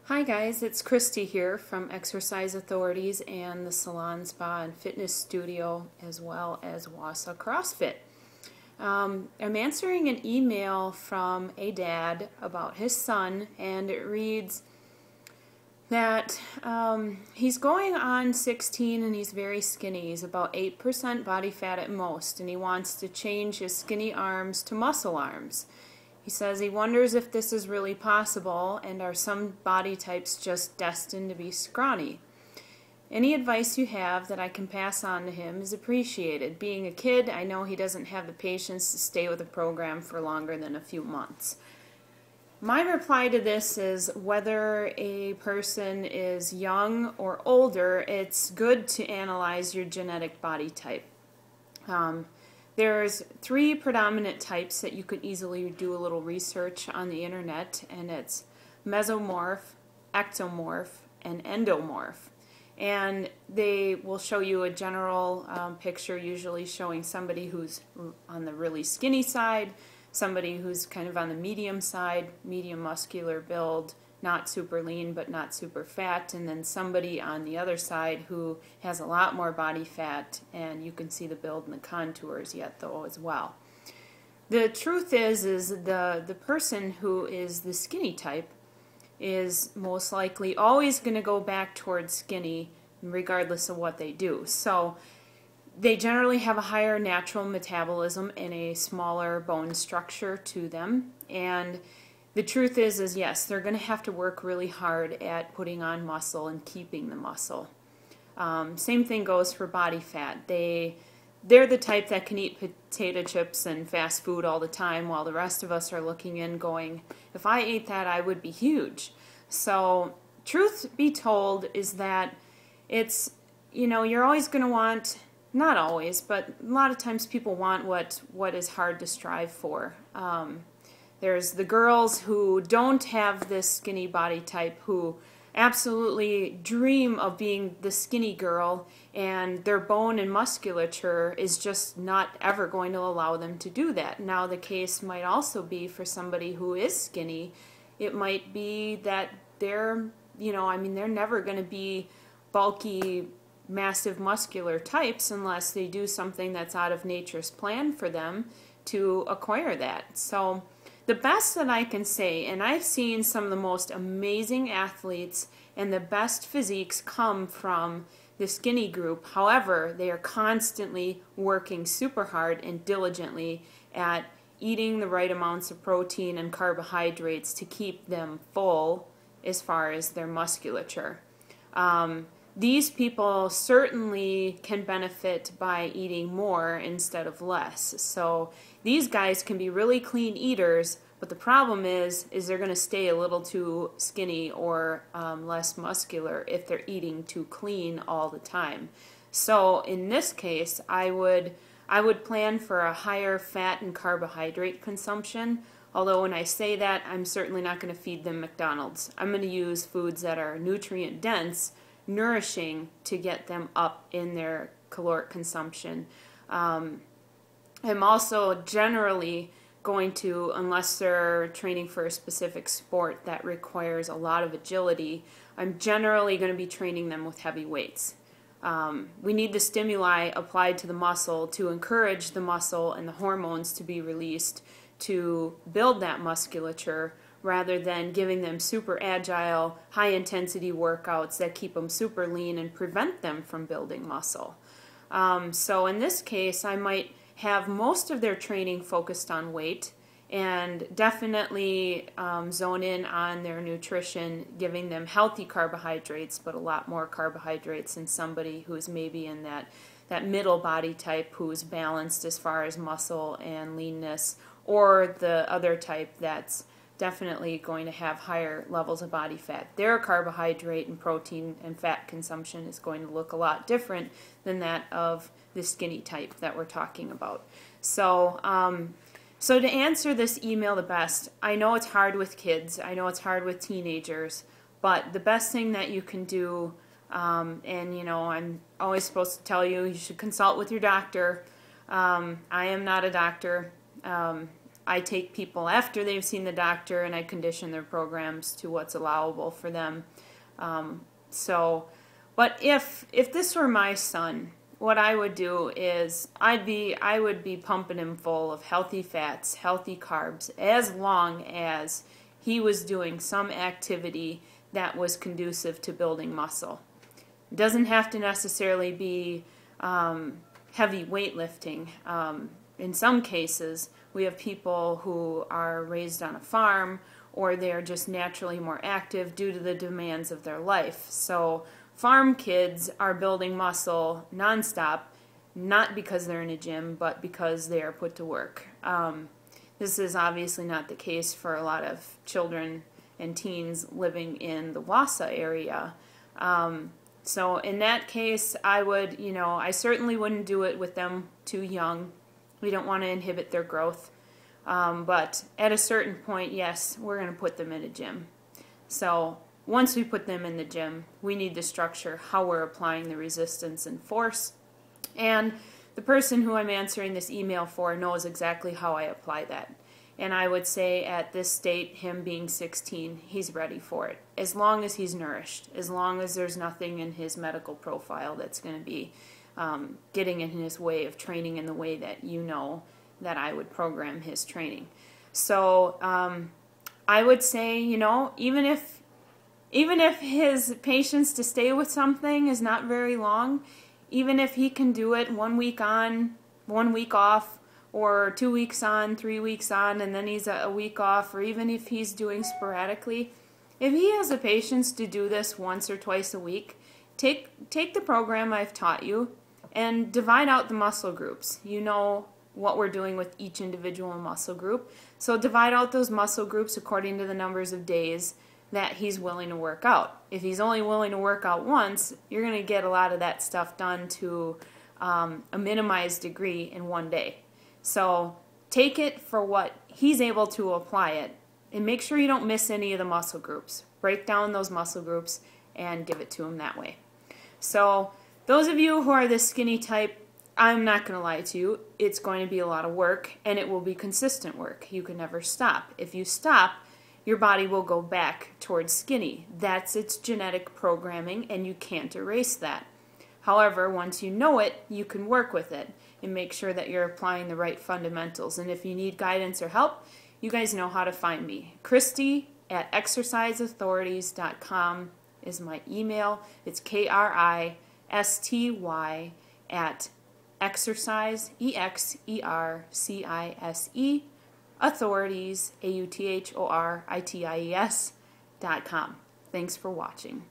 Hi guys, it's Kristy here from Exercise Authorities and the Salon Spa and Fitness Studio, as well as Wausau CrossFit. I'm answering an email from a dad about his son, and it reads that he's going on 16 and he's very skinny. He's about 8% body fat at most, and he wants to change his skinny arms to muscle arms. He says he wonders if this is really possible, and are some body types just destined to be scrawny. Any advice you have that I can pass on to him is appreciated. Being a kid, I know he doesn't have the patience to stay with a program for longer than a few months. My reply to this is, whether a person is young or older, it's good to analyze your genetic body type. There's three predominant types that you could easily do a little research on the internet, and it's mesomorph, ectomorph, and endomorph. And they will show you a general picture, usually showing somebody who's on the really skinny side, somebody who's kind of on the medium side, medium muscular build, not super lean but not super fat, and then somebody on the other side who has a lot more body fat, and you can see the build and the contours yet though as well. The truth is the person who is the skinny type is most likely always going to go back towards skinny regardless of what they do. So they generally have a higher natural metabolism and a smaller bone structure to them, and the truth is yes, they're going to have to work really hard at putting on muscle and keeping the muscle. Same thing goes for body fat. They're the type that can eat potato chips and fast food all the time, while the rest of us are looking in going, if I ate that, I would be huge. So truth be told is that it's, you're always going to want, not always, but a lot of times people want what is hard to strive for. There's the girls who don't have this skinny body type, who absolutely dream of being the skinny girl, and their bone and musculature is just not ever going to allow them to do that. Now the case might also be for somebody who is skinny. It might be that they're never going to be bulky, massive muscular types unless they do something that's out of nature's plan for them to acquire that. So the best that I can say, and I've seen some of the most amazing athletes and the best physiques come from the skinny group. However, they are constantly working super hard and diligently at eating the right amounts of protein and carbohydrates to keep them full as far as their musculature. These people certainly can benefit by eating more instead of less. So these guys can be really clean eaters, but the problem is they're going to stay a little too skinny or less muscular if they're eating too clean all the time. So in this case, I would plan for a higher fat and carbohydrate consumption. Although when I say that, I'm certainly not going to feed them McDonald's. I'm going to use foods that are nutrient dense, nourishing, to get them up in their caloric consumption. I'm also generally going to, unless they're training for a specific sport that requires a lot of agility, I'm generally going to be training them with heavy weights. We need the stimuli applied to the muscle to encourage the muscle and the hormones to be released to build that musculature, rather than giving them super agile, high-intensity workouts that keep them super lean and prevent them from building muscle. So in this case, I might have most of their training focused on weight, and definitely zone in on their nutrition, giving them healthy carbohydrates, but a lot more carbohydrates than somebody who's maybe in that middle body type, who's balanced as far as muscle and leanness, or the other type that's definitely going to have higher levels of body fat. Their carbohydrate and protein and fat consumption is going to look a lot different than that of the skinny type that we're talking about. So to answer this email the best, I know it's hard with kids, I know it's hard with teenagers, but the best thing that you can do, and I'm always supposed to tell you, you should consult with your doctor. I am not a doctor. I take people after they've seen the doctor, and I condition their programs to what's allowable for them. But if this were my son, what I would do is I would be pumping him full of healthy fats, healthy carbs, as long as he was doing some activity that was conducive to building muscle. It doesn't have to necessarily be heavy weightlifting. In some cases, we have people who are raised on a farm, or they're just naturally more active due to the demands of their life. So farm kids are building muscle nonstop, not because they're in a gym, but because they are put to work. This is obviously not the case for a lot of children and teens living in the Wausau area. So in that case, I certainly wouldn't do it with them too young. We don't want to inhibit their growth. But at a certain point, yes, we're going to put them in a gym. So once we put them in the gym, we need to structure how we're applying the resistance and force. And the person who I'm answering this email for knows exactly how I apply that. And I would say at this state, him being 16, he's ready for it. As long as he's nourished, as long as there's nothing in his medical profile that's going to be getting in his way of training in the way that you know that I would program his training. So I would say, even if his patience to stay with something is not very long, even if he can do it 1 week on, 1 week off, or 2 weeks on, 3 weeks on, and then he's a week off, or even if he's doing sporadically, if he has the patience to do this once or twice a week, take the program I've taught you and divide out the muscle groups. You know what we're doing with each individual muscle group. So divide out those muscle groups according to the numbers of days that he's willing to work out. If he's only willing to work out once, you're going to get a lot of that stuff done to a minimized degree in one day. So take it for what he's able to apply it, and make sure you don't miss any of the muscle groups. Break down those muscle groups and give it to him that way. So those of you who are the skinny type, I'm not going to lie to you, it's going to be a lot of work, and it will be consistent work. You can never stop. If you stop, your body will go back towards skinny. That's its genetic programming, and you can't erase that. However, once you know it, you can work with it and make sure that you're applying the right fundamentals. And if you need guidance or help, you guys know how to find me. Kristy at exerciseauthorities.com is my email. It's KRISTY at exercise, EXERCISE, authorities, AUTHORITIES.com. Thanks for watching.